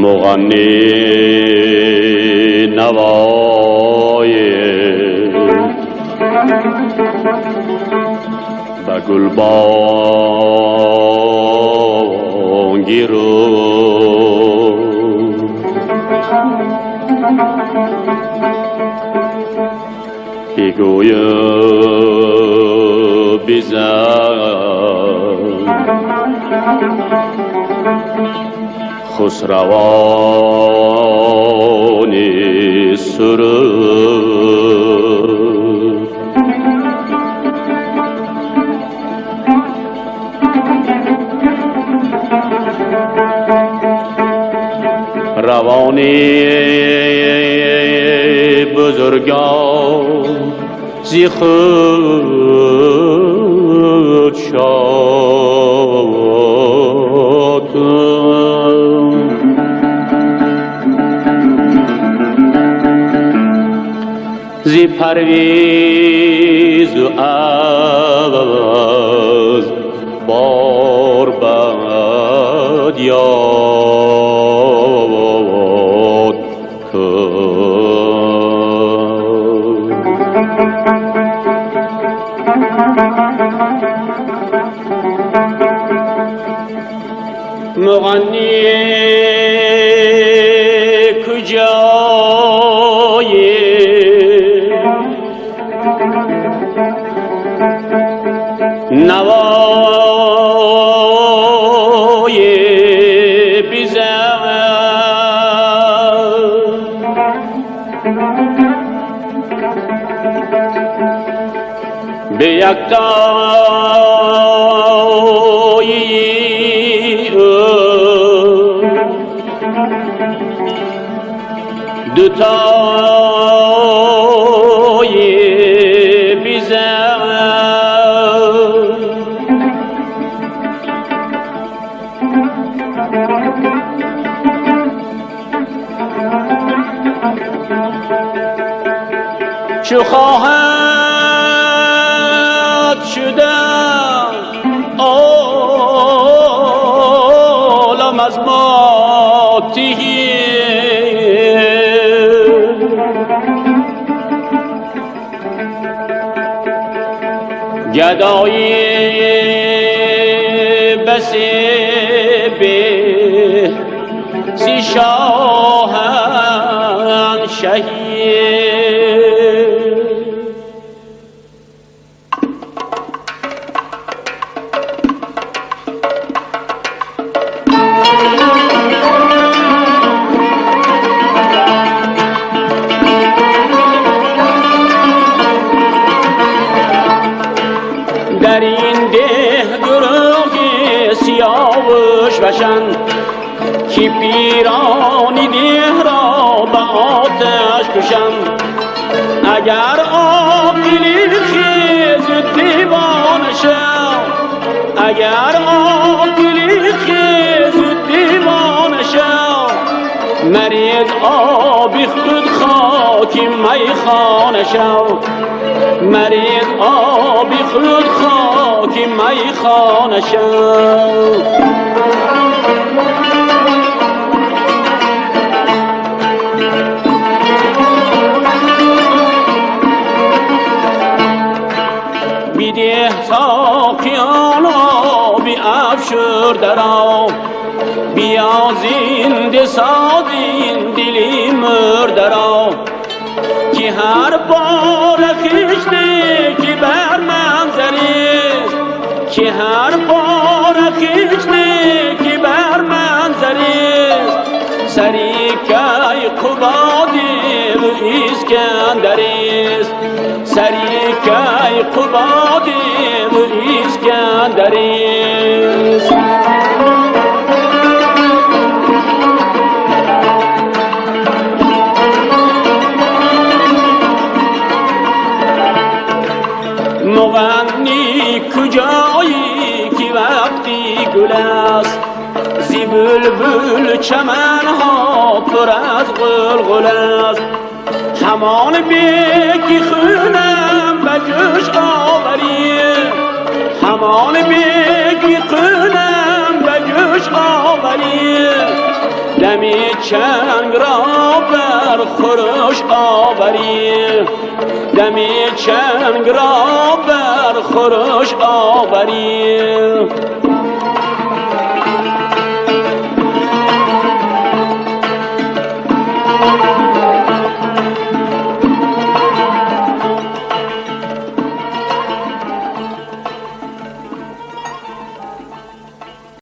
مغنی نوای به گلبانگی رو بگویم بزن خسروانی سرود روانی بزرگان زی خود شاد زی پرویز و از بار بد یاد مغنی کجایی نوای بزن به یک دوتای بزن چو خواهد شدن عالم از ماتی گدایی بسی به سی شاهنشهی در این ده گروه سیاوش بشن که پیرانی ده را به آتش کشن اگر عاقلی خیز دیوانه شد اگر عاقلی خیز دیوانه شد مریض آبی خود خاکی میخانه شد مریض آبی خود خاکی میخانه شد بیده ساقیان آبی افشرده را بیا زنده سازین دلی مرده را که هر بار خیشته که بر منظریست که هر بار خیشته که بر منظریست سریکای قبادی و اسکندریست سریکای قبادی و اسکندریست مغنی کجایی که وقتی گل است زی بلبل چمن ها پر از غلغل است همان بیکی خونم به جوش آوری همان بیکی خونم به جوش آوری دمی چنگ را بر خروش آوری دمی چنگ را بر خروش آوری